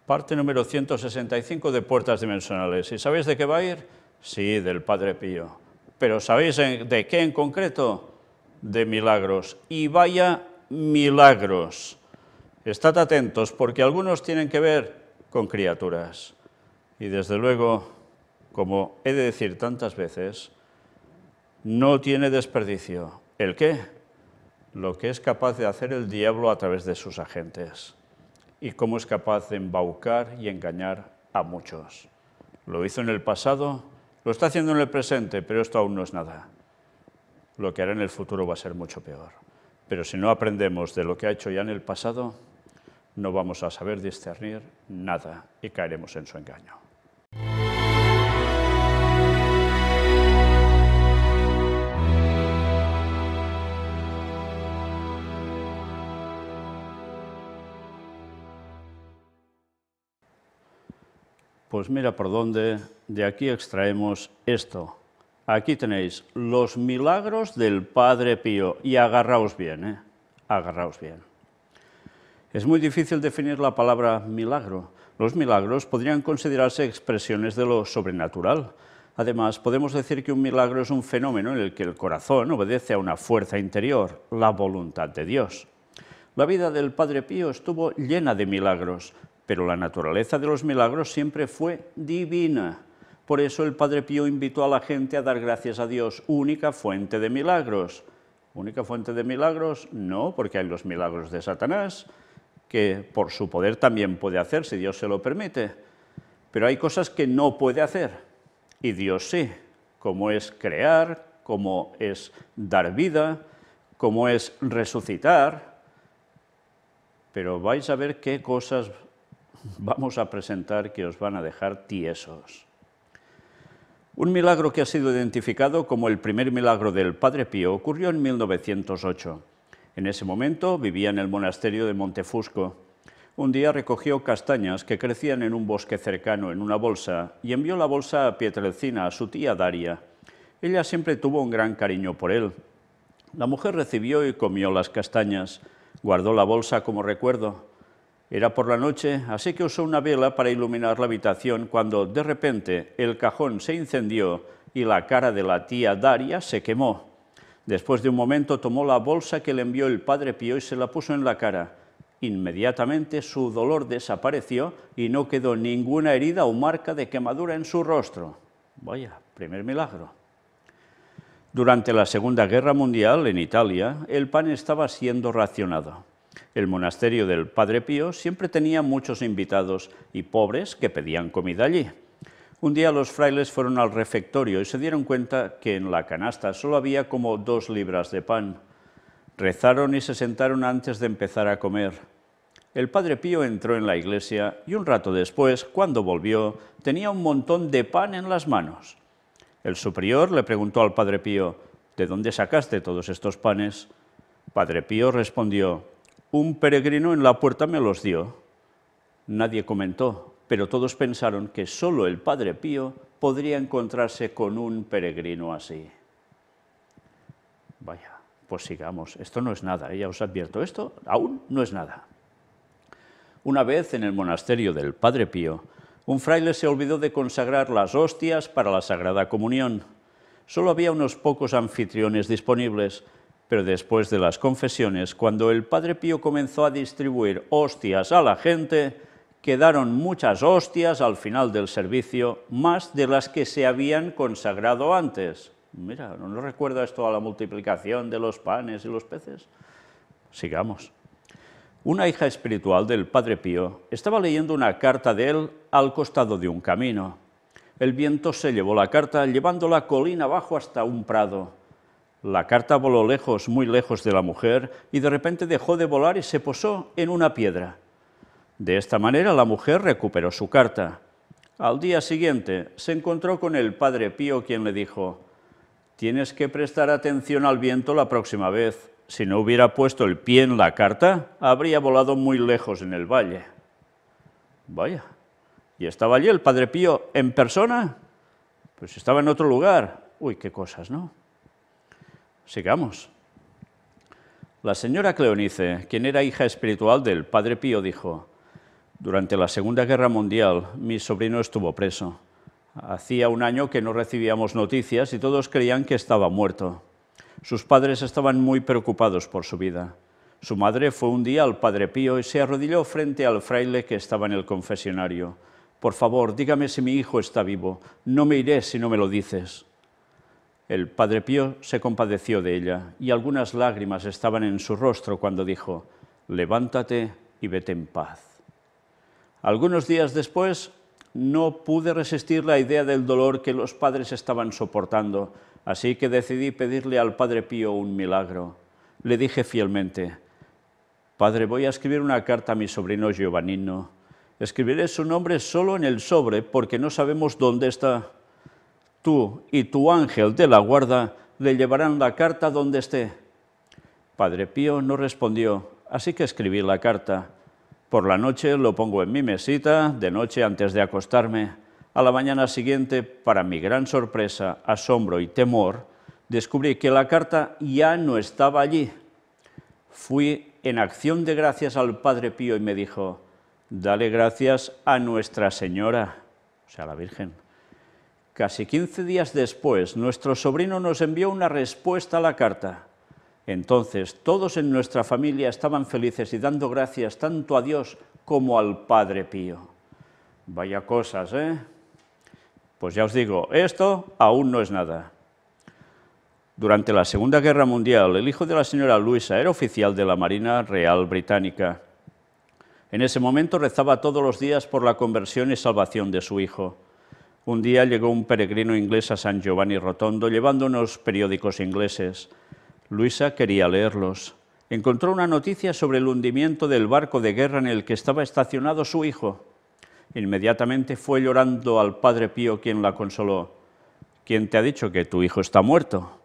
Parte número 165 de Puertas Dimensionales. ¿Y sabéis de qué va a ir? Sí, del Padre Pío. Pero ¿sabéis de qué en concreto? De milagros. Y vaya milagros. Estad atentos, porque algunos tienen que ver con criaturas. Y desde luego, como he de decir tantas veces, no tiene desperdicio. ¿El qué? Lo que es capaz de hacer el diablo a través de sus agentes. Y cómo es capaz de embaucar y engañar a muchos. Lo hizo en el pasado, lo está haciendo en el presente, pero esto aún no es nada. Lo que hará en el futuro va a ser mucho peor. Pero si no aprendemos de lo que ha hecho ya en el pasado, no vamos a saber discernir nada y caeremos en su engaño. Pues mira por dónde de aquí extraemos esto. Aquí tenéis los milagros del Padre Pío y agarraos bien, agarraos bien. Es muy difícil definir la palabra milagro. Los milagros podrían considerarse expresiones de lo sobrenatural. Además, podemos decir que un milagro es un fenómeno en el que el corazón obedece a una fuerza interior, la voluntad de Dios. La vida del Padre Pío estuvo llena de milagros, pero la naturaleza de los milagros siempre fue divina. Por eso el Padre Pío invitó a la gente a dar gracias a Dios, única fuente de milagros. ¿Única fuente de milagros? No, porque hay los milagros de Satanás, que por su poder también puede hacer, si Dios se lo permite. Pero hay cosas que no puede hacer, y Dios sí, como es crear, como es dar vida, como es resucitar. Pero vais a ver qué cosas vamos a presentar que os van a dejar tiesos. Un milagro que ha sido identificado como el primer milagro del Padre Pío ocurrió en 1908. En ese momento vivía en el monasterio de Montefusco. Un día recogió castañas que crecían en un bosque cercano en una bolsa y envió la bolsa a Pietrelcina, a su tía Daria. Ella siempre tuvo un gran cariño por él. La mujer recibió y comió las castañas. Guardó la bolsa como recuerdo. Era por la noche, así que usó una vela para iluminar la habitación cuando, de repente, el cajón se incendió y la cara de la tía Daria se quemó. Después de un momento tomó la bolsa que le envió el Padre Pío y se la puso en la cara. Inmediatamente su dolor desapareció y no quedó ninguna herida o marca de quemadura en su rostro. Vaya, primer milagro. Durante la Segunda Guerra Mundial, en Italia, el pan estaba siendo racionado. El monasterio del Padre Pío siempre tenía muchos invitados y pobres que pedían comida allí. Un día los frailes fueron al refectorio y se dieron cuenta que en la canasta solo había como 2 libras de pan. Rezaron y se sentaron antes de empezar a comer. El Padre Pío entró en la iglesia y un rato después, cuando volvió, tenía un montón de pan en las manos. El superior le preguntó al Padre Pío: ¿de dónde sacaste todos estos panes? Padre Pío respondió: un peregrino en la puerta me los dio. Nadie comentó, pero todos pensaron que solo el Padre Pío podría encontrarse con un peregrino así. Vaya, pues sigamos, esto no es nada, ya os advierto, esto aún no es nada. Una vez en el monasterio del Padre Pío, un fraile se olvidó de consagrar las hostias para la Sagrada Comunión. Solo había unos pocos anfitriones disponibles, pero después de las confesiones, cuando el Padre Pío comenzó a distribuir hostias a la gente, quedaron muchas hostias al final del servicio, más de las que se habían consagrado antes. Mira, ¿no nos recuerda esto a la multiplicación de los panes y los peces? Sigamos. Una hija espiritual del Padre Pío estaba leyendo una carta de él al costado de un camino. El viento se llevó la carta, llevándola colina abajo hasta un prado. La carta voló lejos, muy lejos de la mujer, y de repente dejó de volar y se posó en una piedra. De esta manera la mujer recuperó su carta. Al día siguiente se encontró con el Padre Pío, quien le dijo: «Tienes que prestar atención al viento la próxima vez. Si no hubiera puesto el pie en la carta, habría volado muy lejos en el valle». Vaya, ¿y estaba allí el Padre Pío en persona? Pues estaba en otro lugar. Uy, qué cosas, ¿no? Sigamos. La señora Cleonice, quien era hija espiritual del Padre Pío, dijo: Durante la Segunda Guerra Mundial, mi sobrino estuvo preso. Hacía un año que no recibíamos noticias y todos creían que estaba muerto. Sus padres estaban muy preocupados por su vida. Su madre fue un día al Padre Pío y se arrodilló frente al fraile que estaba en el confesionario. «Por favor, dígame si mi hijo está vivo. No me iré si no me lo dices». El Padre Pío se compadeció de ella y algunas lágrimas estaban en su rostro cuando dijo: «Levántate y vete en paz». Algunos días después, no pude resistir la idea del dolor que los padres estaban soportando, así que decidí pedirle al Padre Pío un milagro. Le dije fielmente: «Padre, voy a escribir una carta a mi sobrino Giovannino. Escribiré su nombre solo en el sobre porque no sabemos dónde está. Tú y tu ángel de la guarda le llevarán la carta donde esté». Padre Pío no respondió, así que escribí la carta. Por la noche lo pongo en mi mesita, de noche antes de acostarme. A la mañana siguiente, para mi gran sorpresa, asombro y temor, descubrí que la carta ya no estaba allí. Fui en acción de gracias al Padre Pío y me dijo: «Dale gracias a Nuestra Señora», o sea, a la Virgen. Casi 15 días después, nuestro sobrino nos envió una respuesta a la carta. Entonces, todos en nuestra familia estaban felices y dando gracias tanto a Dios como al Padre Pío. Vaya cosas, ¿eh? Pues ya os digo, esto aún no es nada. Durante la Segunda Guerra Mundial, el hijo de la señora Luisa era oficial de la Marina Real Británica. En ese momento rezaba todos los días por la conversión y salvación de su hijo. Un día llegó un peregrino inglés a San Giovanni Rotondo llevando unos periódicos ingleses. Luisa quería leerlos. Encontró una noticia sobre el hundimiento del barco de guerra en el que estaba estacionado su hijo. Inmediatamente fue llorando al Padre Pío, quien la consoló. «¿Quién te ha dicho que tu hijo está muerto?».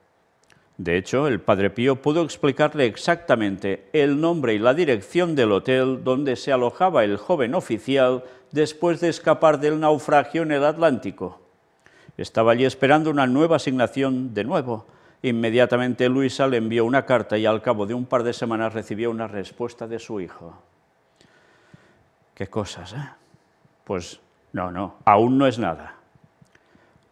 De hecho, el Padre Pío pudo explicarle exactamente el nombre y la dirección del hotel donde se alojaba el joven oficial después de escapar del naufragio en el Atlántico. Estaba allí esperando una nueva asignación de nuevo. Inmediatamente Luisa le envió una carta y al cabo de un par de semanas recibió una respuesta de su hijo. ¿Qué cosas, eh? Pues no, aún no es nada.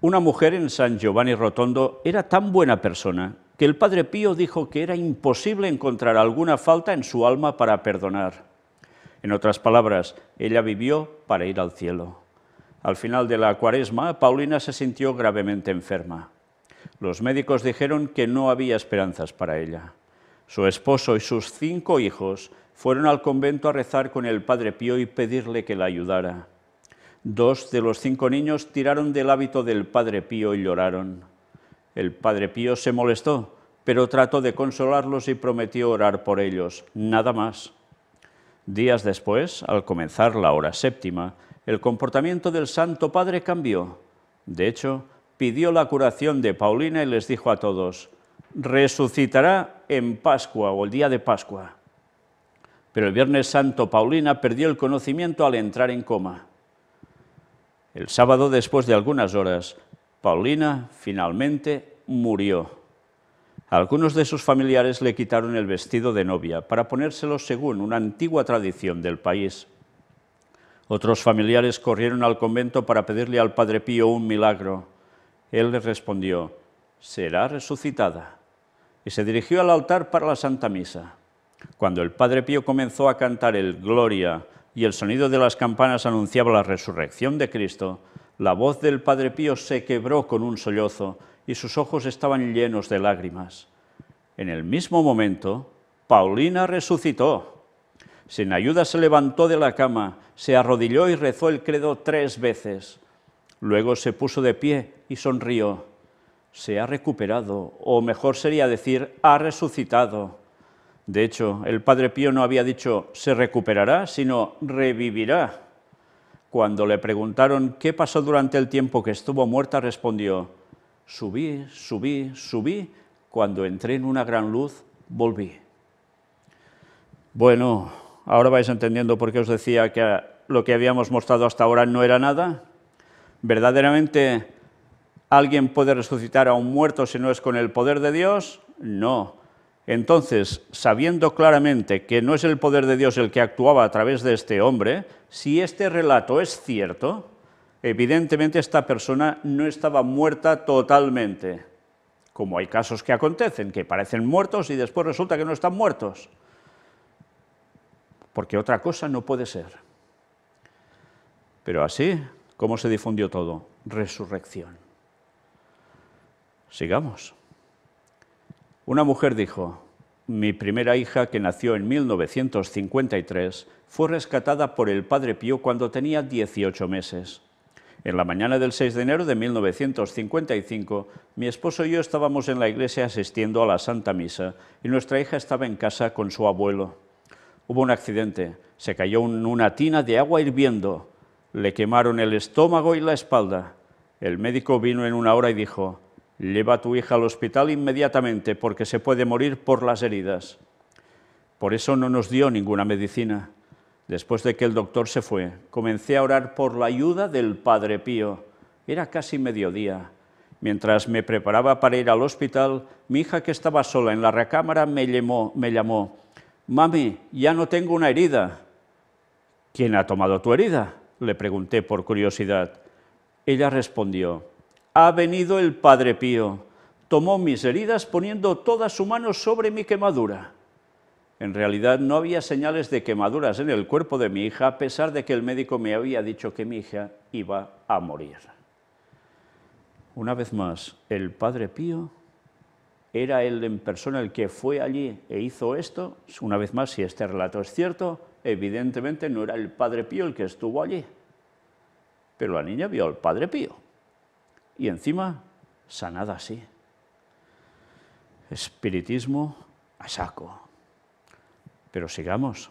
Una mujer en San Giovanni Rotondo era tan buena persona que el Padre Pío dijo que era imposible encontrar alguna falta en su alma para perdonar. En otras palabras, ella vivió para ir al cielo. Al final de la Cuaresma, Paulina se sintió gravemente enferma. Los médicos dijeron que no había esperanzas para ella. Su esposo y sus 5 hijos fueron al convento a rezar con el Padre Pío y pedirle que la ayudara. 2 de los 5 niños tiraron del hábito del Padre Pío y lloraron. El Padre Pío se molestó, pero trató de consolarlos y prometió orar por ellos, nada más. Días después, al comenzar la hora séptima, el comportamiento del Santo Padre cambió. De hecho, pidió la curación de Paulina y les dijo a todos: «Resucitará en Pascua o el día de Pascua». Pero el Viernes Santo Paulina perdió el conocimiento al entrar en coma. El sábado, después de algunas horas, Paulina finalmente murió. Algunos de sus familiares le quitaron el vestido de novia para ponérselo según una antigua tradición del país. Otros familiares corrieron al convento para pedirle al Padre Pío un milagro. Él les respondió: «Será resucitada», y se dirigió al altar para la Santa Misa. Cuando el Padre Pío comenzó a cantar el Gloria y el sonido de las campanas anunciaba la resurrección de Cristo, la voz del Padre Pío se quebró con un sollozo y sus ojos estaban llenos de lágrimas. En el mismo momento, Paulina resucitó. Sin ayuda se levantó de la cama, se arrodilló y rezó el credo 3 veces. Luego se puso de pie y sonrió. Se ha recuperado, o mejor sería decir, ha resucitado. De hecho, el Padre Pío no había dicho «se recuperará», sino «revivirá». Cuando le preguntaron qué pasó durante el tiempo que estuvo muerta, respondió: «Subí, subí, subí, cuando entré en una gran luz, volví». Bueno, ahora vais entendiendo por qué os decía que lo que habíamos mostrado hasta ahora no era nada. ¿Verdaderamente alguien puede resucitar a un muerto si no es con el poder de Dios? No. Entonces, sabiendo claramente que no es el poder de Dios el que actuaba a través de este hombre, si este relato es cierto, evidentemente esta persona no estaba muerta totalmente, como hay casos que acontecen, que parecen muertos y después resulta que no están muertos, porque otra cosa no puede ser. Pero así, ¿cómo se difundió todo? Resurrección. Sigamos. Una mujer dijo: mi primera hija, que nació en 1953, fue rescatada por el Padre Pío cuando tenía 18 meses. En la mañana del 6 de enero de 1955, mi esposo y yo estábamos en la iglesia asistiendo a la Santa Misa y nuestra hija estaba en casa con su abuelo. Hubo un accidente, se cayó en una tina de agua hirviendo, le quemaron el estómago y la espalda. El médico vino en una hora y dijo: lleva a tu hija al hospital inmediatamente porque se puede morir por las heridas. Por eso no nos dio ninguna medicina. Después de que el doctor se fue, comencé a orar por la ayuda del Padre Pío. Era casi mediodía. Mientras me preparaba para ir al hospital, mi hija, que estaba sola en la recámara, me llamó: «Mami, ya no tengo una herida». «¿Quién ha tomado tu herida?», le pregunté por curiosidad. Ella respondió: «Ha venido el Padre Pío. Tomó mis heridas poniendo toda su mano sobre mi quemadura». En realidad no había señales de quemaduras en el cuerpo de mi hija, a pesar de que el médico me había dicho que mi hija iba a morir. Una vez más, el Padre Pío, ¿era él en persona el que fue allí e hizo esto? Una vez más, si este relato es cierto, evidentemente no era el Padre Pío el que estuvo allí. Pero la niña vio al Padre Pío. Y encima, sanada así. Espiritismo a saco. Pero sigamos.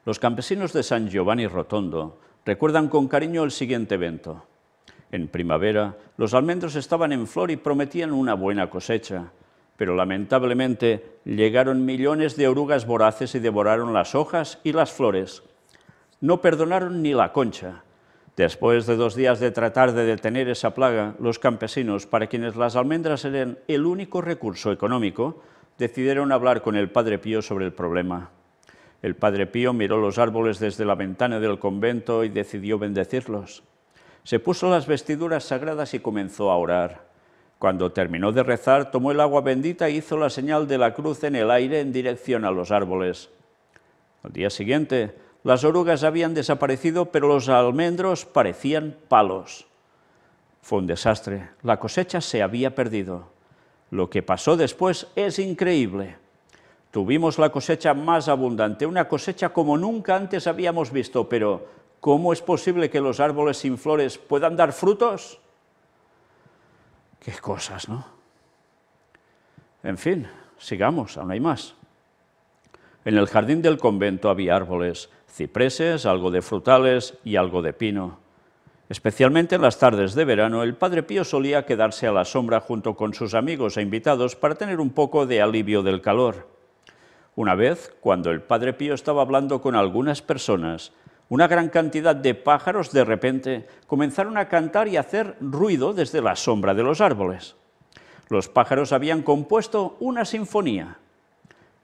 Los campesinos de San Giovanni Rotondo recuerdan con cariño el siguiente evento. En primavera, los almendros estaban en flor y prometían una buena cosecha, pero lamentablemente llegaron millones de orugas voraces y devoraron las hojas y las flores. No perdonaron ni la concha. Después de 2 días de tratar de detener esa plaga, los campesinos, para quienes las almendras eran el único recurso económico, decidieron hablar con el Padre Pío sobre el problema. El Padre Pío miró los árboles desde la ventana del convento y decidió bendecirlos. Se puso las vestiduras sagradas y comenzó a orar. Cuando terminó de rezar, tomó el agua bendita e hizo la señal de la cruz en el aire en dirección a los árboles. Al día siguiente, las orugas habían desaparecido, pero los almendros parecían palos. Fue un desastre. La cosecha se había perdido. Lo que pasó después es increíble. Tuvimos la cosecha más abundante, una cosecha como nunca antes habíamos visto, pero ¿cómo es posible que los árboles sin flores puedan dar frutos? Qué cosas, ¿no? En fin, sigamos, aún hay más. En el jardín del convento había árboles, cipreses, algo de frutales y algo de pino. Especialmente en las tardes de verano, el Padre Pío solía quedarse a la sombra junto con sus amigos e invitados para tener un poco de alivio del calor. Una vez, cuando el Padre Pío estaba hablando con algunas personas, una gran cantidad de pájaros de repente comenzaron a cantar y a hacer ruido desde la sombra de los árboles. Los pájaros habían compuesto una sinfonía.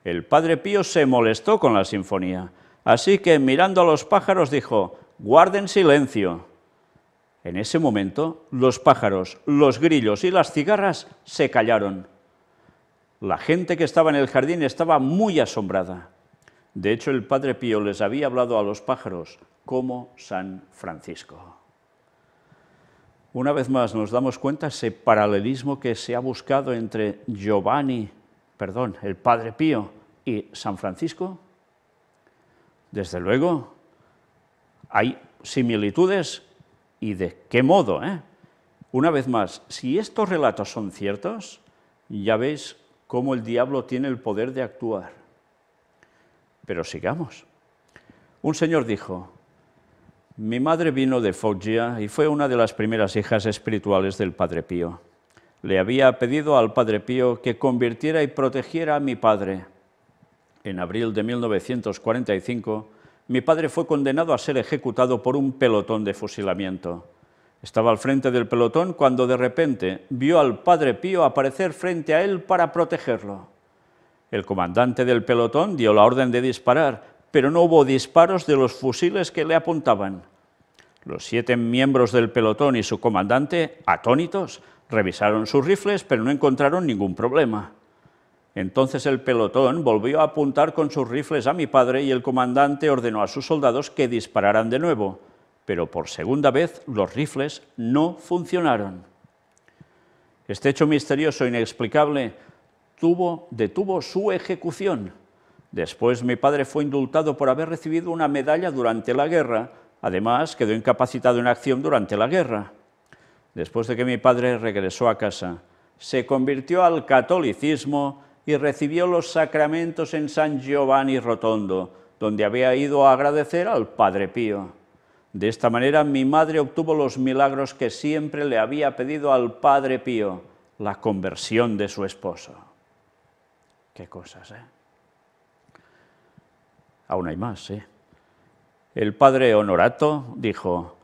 El Padre Pío se molestó con la sinfonía, así que mirando a los pájaros dijo: «Guarden silencio». En ese momento, los pájaros, los grillos y las cigarras se callaron. La gente que estaba en el jardín estaba muy asombrada. De hecho, el Padre Pío les había hablado a los pájaros como San Francisco. Una vez más nos damos cuenta ese paralelismo que se ha buscado entre el Padre Pío y San Francisco. Desde luego, hay similitudes. ¿Y de qué modo? Una vez más, si estos relatos son ciertos, ya veis cómo el diablo tiene el poder de actuar. Pero sigamos. Un señor dijo: «Mi madre vino de Foggia y fue una de las primeras hijas espirituales del Padre Pío. Le había pedido al Padre Pío que convirtiera y protegiera a mi padre. En abril de 1945, mi padre fue condenado a ser ejecutado por un pelotón de fusilamiento. Estaba al frente del pelotón cuando de repente vio al Padre Pío aparecer frente a él para protegerlo. El comandante del pelotón dio la orden de disparar, pero no hubo disparos de los fusiles que le apuntaban. Los 7 miembros del pelotón y su comandante, atónitos, revisaron sus rifles, pero no encontraron ningún problema. Entonces el pelotón volvió a apuntar con sus rifles a mi padre y el comandante ordenó a sus soldados que dispararan de nuevo, pero por segunda vez los rifles no funcionaron. Este hecho misterioso e inexplicable detuvo su ejecución. Después mi padre fue indultado por haber recibido una medalla durante la guerra. Además, quedó incapacitado en acción durante la guerra. Después de que mi padre regresó a casa, se convirtió al catolicismo y recibió los sacramentos en San Giovanni Rotondo, donde había ido a agradecer al Padre Pío. De esta manera, mi madre obtuvo los milagros que siempre le había pedido al Padre Pío, la conversión de su esposo. Qué cosas, ¿eh? Aún hay más, ¿eh? El padre Honorato dijo: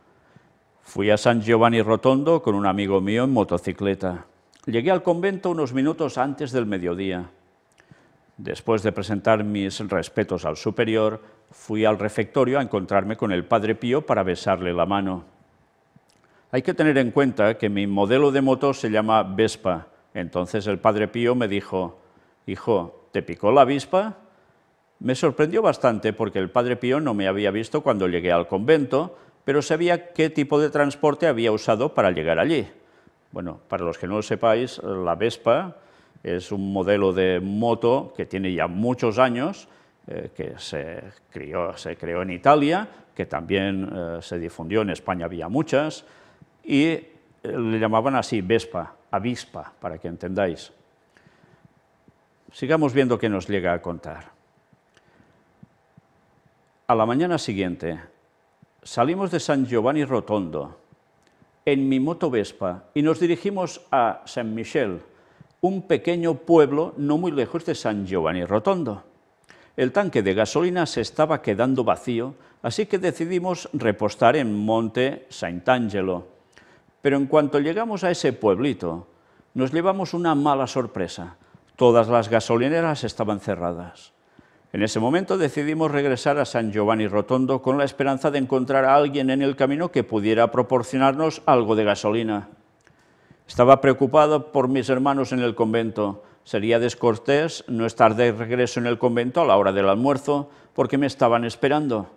fui a San Giovanni Rotondo con un amigo mío en motocicleta. Llegué al convento unos minutos antes del mediodía. Después de presentar mis respetos al superior, fui al refectorio a encontrarme con el Padre Pío para besarle la mano. Hay que tener en cuenta que mi modelo de moto se llama Vespa. Entonces el Padre Pío me dijo: hijo, ¿te picó la avispa? Me sorprendió bastante porque el Padre Pío no me había visto cuando llegué al convento, pero sabía qué tipo de transporte había usado para llegar allí. Bueno, para los que no lo sepáis, la Vespa es un modelo de moto que tiene ya muchos años, que se creó en Italia, que también se difundió, en España había muchas, y le llamaban así Vespa, avispa, para que entendáis. Sigamos viendo qué nos llega a contar. A la mañana siguiente, salimos de San Giovanni Rotondo en mi moto Vespa y nos dirigimos a Saint Michel, un pequeño pueblo no muy lejos de San Giovanni Rotondo. El tanque de gasolina se estaba quedando vacío, así que decidimos repostar en Monte Sant'Angelo. Pero en cuanto llegamos a ese pueblito, nos llevamos una mala sorpresa. Todas las gasolineras estaban cerradas. En ese momento decidimos regresar a San Giovanni Rotondo con la esperanza de encontrar a alguien en el camino que pudiera proporcionarnos algo de gasolina. Estaba preocupado por mis hermanos en el convento. Sería descortés no estar de regreso en el convento a la hora del almuerzo, porque me estaban esperando.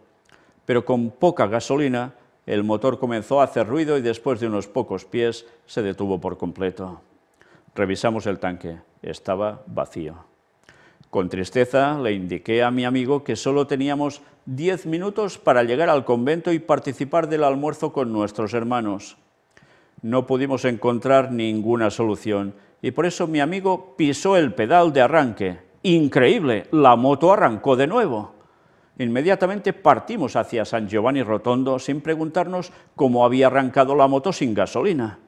Pero con poca gasolina, el motor comenzó a hacer ruido y después de unos pocos pies se detuvo por completo. Revisamos el tanque. Estaba vacío. Con tristeza le indiqué a mi amigo que solo teníamos 10 minutos para llegar al convento y participar del almuerzo con nuestros hermanos. No pudimos encontrar ninguna solución y por eso mi amigo pisó el pedal de arranque. ¡Increíble! La moto arrancó de nuevo. Inmediatamente partimos hacia San Giovanni Rotondo sin preguntarnos cómo había arrancado la moto sin gasolina.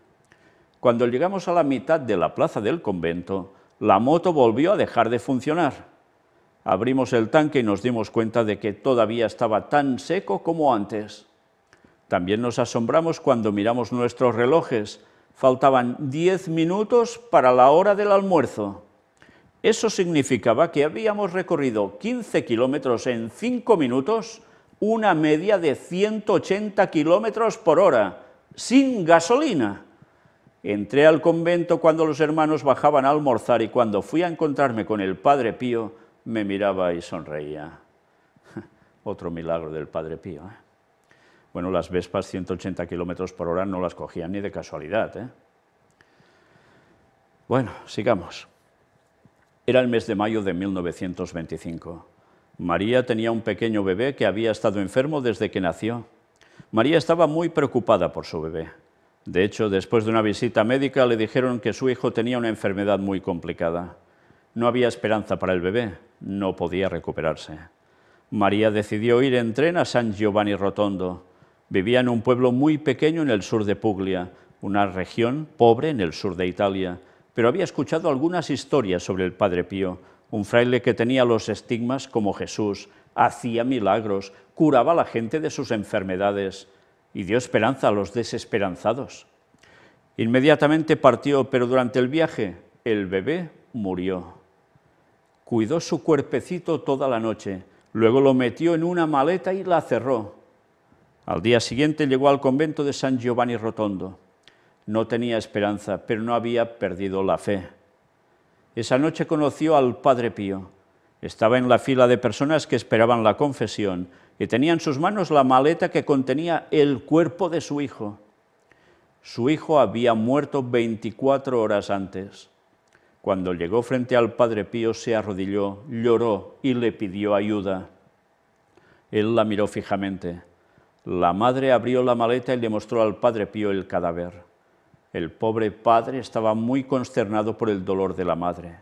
Cuando llegamos a la mitad de la plaza del convento, la moto volvió a dejar de funcionar. Abrimos el tanque y nos dimos cuenta de que todavía estaba tan seco como antes. También nos asombramos cuando miramos nuestros relojes. Faltaban 10 minutos para la hora del almuerzo. Eso significaba que habíamos recorrido 15 kilómetros en 5 minutos, una media de 180 kilómetros por hora, sin gasolina. Entré al convento cuando los hermanos bajaban a almorzar y cuando fui a encontrarme con el Padre Pío, me miraba y sonreía. Otro milagro del Padre Pío, ¿eh? Bueno, las Vespas 180 kilómetros por hora no las cogían ni de casualidad, ¿eh? Bueno, sigamos. Era el mes de mayo de 1925. María tenía un pequeño bebé que había estado enfermo desde que nació. María estaba muy preocupada por su bebé. De hecho, después de una visita médica le dijeron que su hijo tenía una enfermedad muy complicada. No había esperanza para el bebé, no podía recuperarse. María decidió ir en tren a San Giovanni Rotondo. Vivía en un pueblo muy pequeño en el sur de Puglia, una región pobre en el sur de Italia, pero había escuchado algunas historias sobre el Padre Pío, un fraile que tenía los estigmas como Jesús, hacía milagros, curaba a la gente de sus enfermedades y dio esperanza a los desesperanzados. Inmediatamente partió, pero durante el viaje el bebé murió. Cuidó su cuerpecito toda la noche, luego lo metió en una maleta y la cerró. Al día siguiente llegó al convento de San Giovanni Rotondo. No tenía esperanza, pero no había perdido la fe. Esa noche conoció al Padre Pío. Estaba en la fila de personas que esperaban la confesión y tenía en sus manos la maleta que contenía el cuerpo de su hijo. Su hijo había muerto 24 horas antes. Cuando llegó frente al Padre Pío, se arrodilló, lloró y le pidió ayuda. Él la miró fijamente. La madre abrió la maleta y le mostró al Padre Pío el cadáver. El pobre padre estaba muy consternado por el dolor de la madre.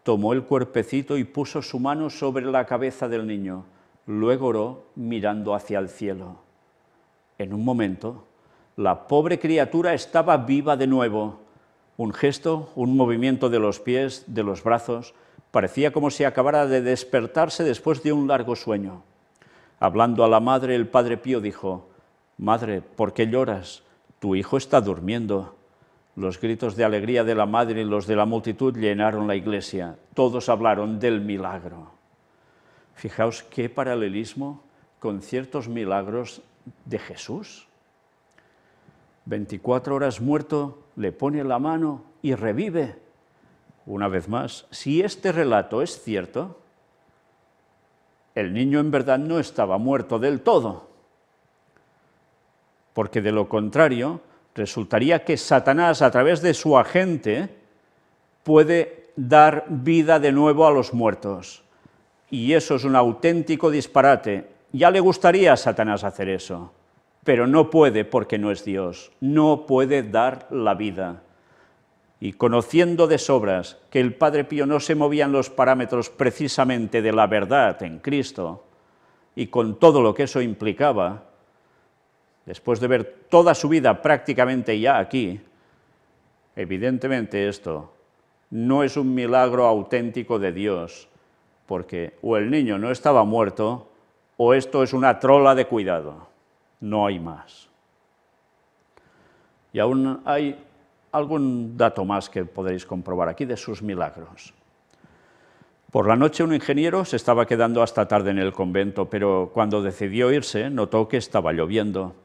Tomó el cuerpecito y puso su mano sobre la cabeza del niño. Luego oró mirando hacia el cielo. En un momento, la pobre criatura estaba viva de nuevo. Un gesto, un movimiento de los pies, de los brazos, parecía como si acabara de despertarse después de un largo sueño. Hablando a la madre, el Padre Pío dijo: «Madre, ¿por qué lloras? Tu hijo está durmiendo». Los gritos de alegría de la madre y los de la multitud llenaron la iglesia. Todos hablaron del milagro. Fijaos qué paralelismo con ciertos milagros de Jesús. 24 horas muerto, le pone la mano y revive. Una vez más, si este relato es cierto, el niño en verdad no estaba muerto del todo, porque de lo contrario, resultaría que Satanás, a través de su agente, puede dar vida de nuevo a los muertos. Y eso es un auténtico disparate. Ya le gustaría a Satanás hacer eso, pero no puede porque no es Dios, no puede dar la vida. Y conociendo de sobras que el Padre Pío no se movía en los parámetros precisamente de la verdad en Cristo, y con todo lo que eso implicaba, después de ver toda su vida prácticamente ya aquí, evidentemente esto no es un milagro auténtico de Dios, porque o el niño no estaba muerto, o esto es una trola de cuidado, no hay más. Y aún hay algún dato más que podréis comprobar aquí de sus milagros. Por la noche un ingeniero se estaba quedando hasta tarde en el convento, pero cuando decidió irse notó que estaba lloviendo.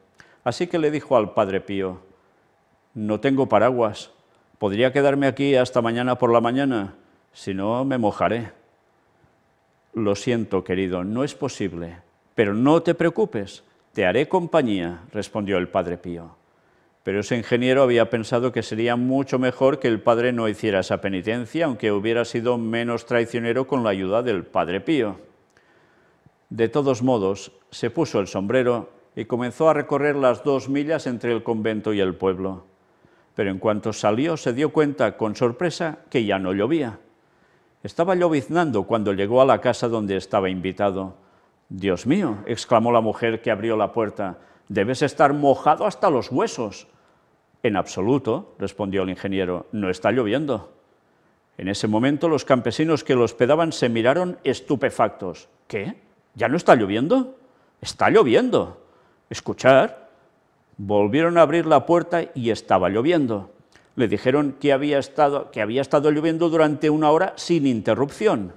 Así que le dijo al Padre Pío: «No tengo paraguas, ¿podría quedarme aquí hasta mañana por la mañana? Si no, me mojaré». «Lo siento, querido, no es posible, pero no te preocupes, te haré compañía», respondió el Padre Pío. Pero ese ingeniero había pensado que sería mucho mejor que el padre no hiciera esa penitencia, aunque hubiera sido menos traicionero con la ayuda del Padre Pío. De todos modos, se puso el sombrero y comenzó a recorrer las 2 millas entre el convento y el pueblo. Pero en cuanto salió, se dio cuenta con sorpresa que ya no llovía. Estaba lloviznando cuando llegó a la casa donde estaba invitado. «Dios mío», exclamó la mujer que abrió la puerta, «debes estar mojado hasta los huesos». «En absoluto», respondió el ingeniero, «no está lloviendo». En ese momento los campesinos que lo hospedaban se miraron estupefactos. «¿Qué? ¿Ya no está lloviendo? ¡Está lloviendo! Escuchar». Volvieron a abrir la puerta y estaba lloviendo. Le dijeron que había estado lloviendo durante 1 hora sin interrupción.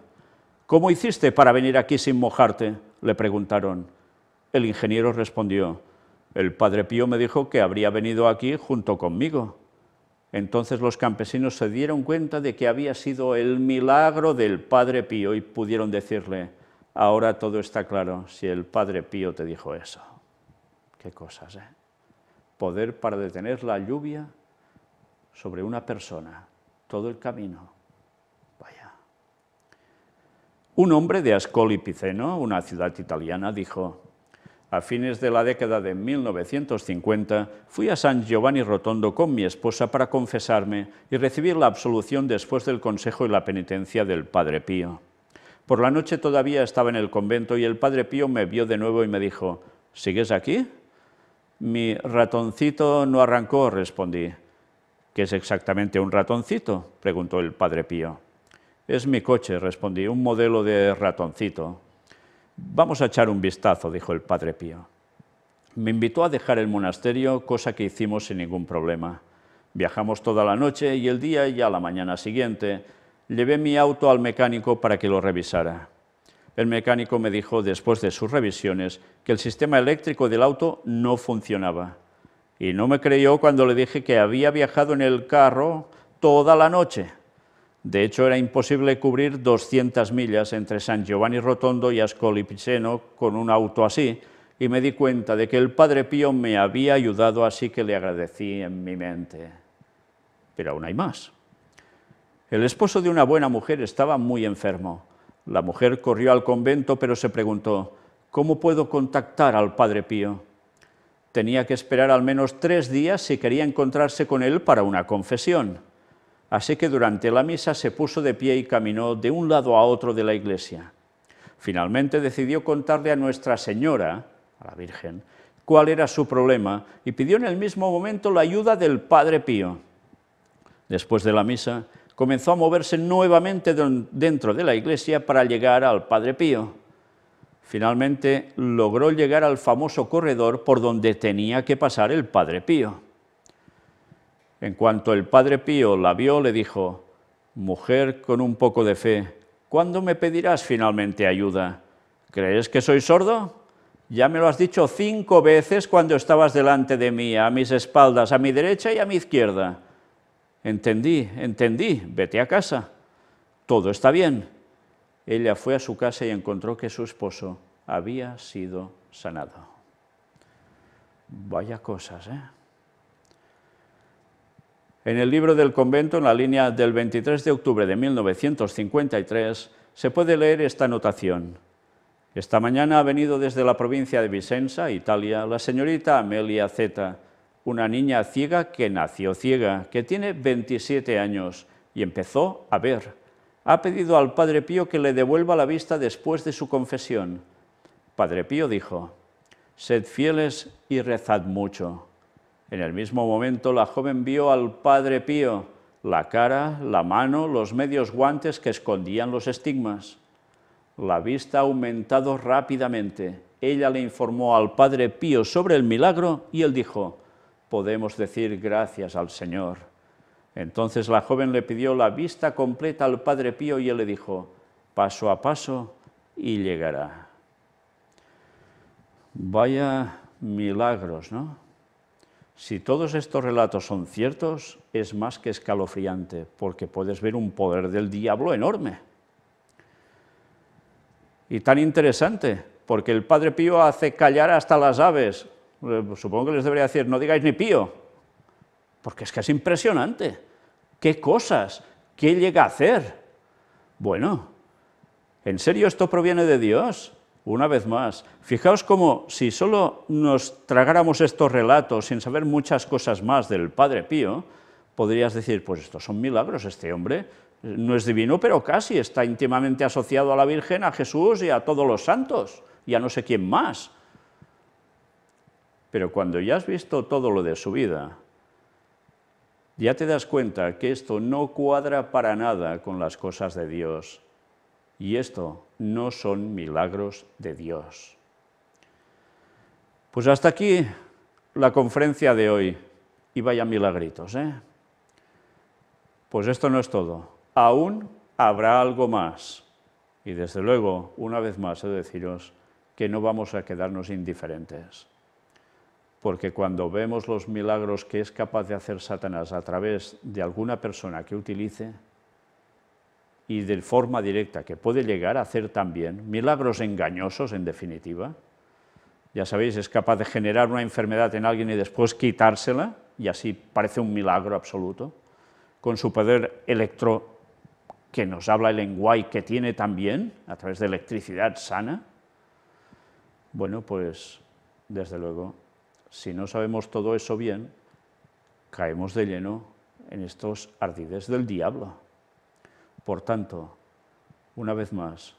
«¿Cómo hiciste para venir aquí sin mojarte?», le preguntaron. El ingeniero respondió: «El Padre Pío me dijo que habría venido aquí junto conmigo». Entonces los campesinos se dieron cuenta de que había sido el milagro del Padre Pío y pudieron decirle: «Ahora todo está claro, si el Padre Pío te dijo eso». Qué cosas, ¿eh? Poder para detener la lluvia sobre una persona, todo el camino. Vaya. Un hombre de Ascoli Piceno, una ciudad italiana, dijo: «A fines de la década de 1950 fui a San Giovanni Rotondo con mi esposa para confesarme y recibir la absolución después del consejo y la penitencia del Padre Pío. Por la noche todavía estaba en el convento y el Padre Pío me vio de nuevo y me dijo: «¿Sigues aquí?». «Mi ratoncito no arrancó», respondí. «¿Qué es exactamente un ratoncito?», preguntó el Padre Pío. «Es mi coche», respondí, «un modelo de ratoncito». «Vamos a echar un vistazo», dijo el Padre Pío. Me invitó a dejar el monasterio, cosa que hicimos sin ningún problema. Viajamos toda la noche y el día y a la mañana siguiente Llevé mi auto al mecánico para que lo revisara. El mecánico me dijo, después de sus revisiones, que el sistema eléctrico del auto no funcionaba. Y no me creyó cuando le dije que había viajado en el carro toda la noche. De hecho, era imposible cubrir 200 millas entre San Giovanni Rotondo y Ascoli Piceno con un auto así, y me di cuenta de que el Padre Pío me había ayudado, así que le agradecí en mi mente. Pero aún hay más. El esposo de una buena mujer estaba muy enfermo. La mujer corrió al convento, pero se preguntó, ¿cómo puedo contactar al Padre Pío? Tenía que esperar al menos 3 días si quería encontrarse con él para una confesión. Así que durante la misa se puso de pie y caminó de un lado a otro de la iglesia. Finalmente decidió contarle a Nuestra Señora, a la Virgen, cuál era su problema y pidió en el mismo momento la ayuda del Padre Pío. Después de la misa, comenzó a moverse nuevamente dentro de la iglesia para llegar al Padre Pío. Finalmente logró llegar al famoso corredor por donde tenía que pasar el Padre Pío. En cuanto el Padre Pío la vio, le dijo, «Mujer con un poco de fe, ¿cuándo me pedirás finalmente ayuda? ¿Crees que soy sordo? Ya me lo has dicho 5 veces cuando estabas delante de mí, a mis espaldas, a mi derecha y a mi izquierda. Entendí, vete a casa. Todo está bien». Ella fue a su casa y encontró que su esposo había sido sanado. Vaya cosas, ¿eh? En el libro del convento, en la línea del 23 de octubre de 1953, se puede leer esta anotación. Esta mañana ha venido desde la provincia de Vicenza, Italia, la señorita Amelia Zeta, una niña ciega que nació ciega, que tiene 27 años y empezó a ver. Ha pedido al Padre Pío que le devuelva la vista después de su confesión. Padre Pío dijo, «Sed fieles y rezad mucho». En el mismo momento la joven vio al Padre Pío, la cara, la mano, los medios guantes que escondían los estigmas. La vista ha aumentado rápidamente. Ella le informó al Padre Pío sobre el milagro y él dijo, «Podemos decir gracias al Señor». Entonces la joven le pidió la vista completa al Padre Pío y él le dijo, «Paso a paso y llegará». Vaya milagros, ¿no? Si todos estos relatos son ciertos, es más que escalofriante, porque puedes ver un poder del diablo enorme. Y tan interesante, porque el Padre Pío hace callar hasta las aves. Supongo que les debería decir, no digáis ni pío, porque es que es impresionante. ¿Qué cosas? ¿Qué llega a hacer? Bueno, ¿en serio esto proviene de Dios? Una vez más, fijaos cómo si solo nos tragáramos estos relatos sin saber muchas cosas más del Padre Pío, podrías decir, pues estos son milagros, este hombre no es divino, pero casi está íntimamente asociado a la Virgen, a Jesús y a todos los santos, y a no sé quién más. Pero cuando ya has visto todo lo de su vida, ya te das cuenta que esto no cuadra para nada con las cosas de Dios. Y esto no son milagros de Dios. Pues hasta aquí la conferencia de hoy. Y vaya milagritos, ¿eh? Pues esto no es todo. Aún habrá algo más. Y desde luego, una vez más, he de deciros que no vamos a quedarnos indiferentes. Porque cuando vemos los milagros que es capaz de hacer Satanás a través de alguna persona que utilice, y de forma directa, que puede llegar a hacer también, milagros engañosos en definitiva, ya sabéis, es capaz de generar una enfermedad en alguien y después quitársela, y así parece un milagro absoluto, con su poder electro, que nos habla el lenguaje que tiene también, a través de electricidad sana. Bueno, pues, desde luego, si no sabemos todo eso bien, caemos de lleno en estos ardides del diablo. Por tanto, una vez más,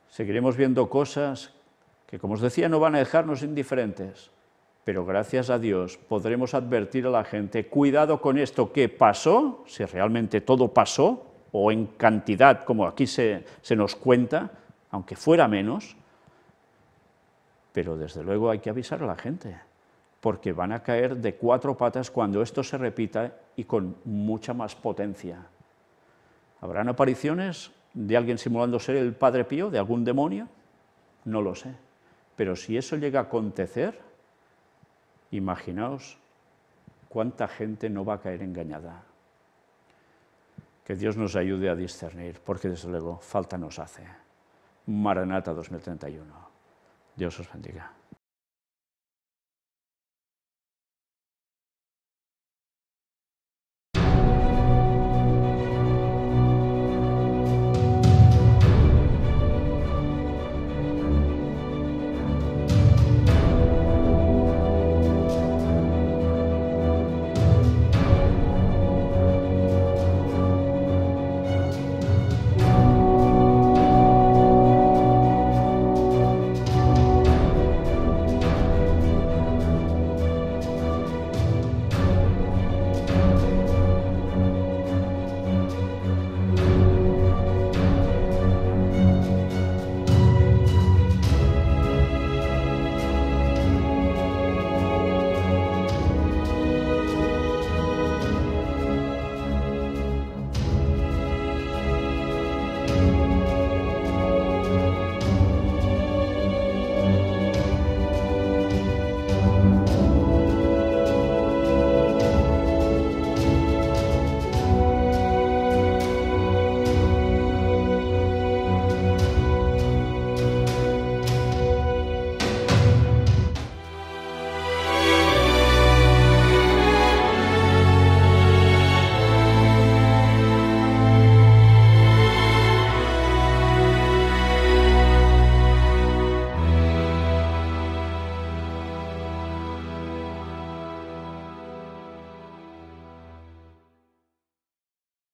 seguiremos viendo cosas que, como os decía, no van a dejarnos indiferentes, pero gracias a Dios podremos advertir a la gente, cuidado con esto que pasó, si realmente todo pasó, o en cantidad, como aquí se nos cuenta, aunque fuera menos, pero desde luego hay que avisar a la gente, porque van a caer de 4 patas cuando esto se repita y con mucha más potencia. ¿Habrán apariciones de alguien simulando ser el Padre Pío, de algún demonio? No lo sé. Pero si eso llega a acontecer, imaginaos cuánta gente no va a caer engañada. Que Dios nos ayude a discernir, porque desde luego falta nos hace. Maranata 2031. Dios os bendiga.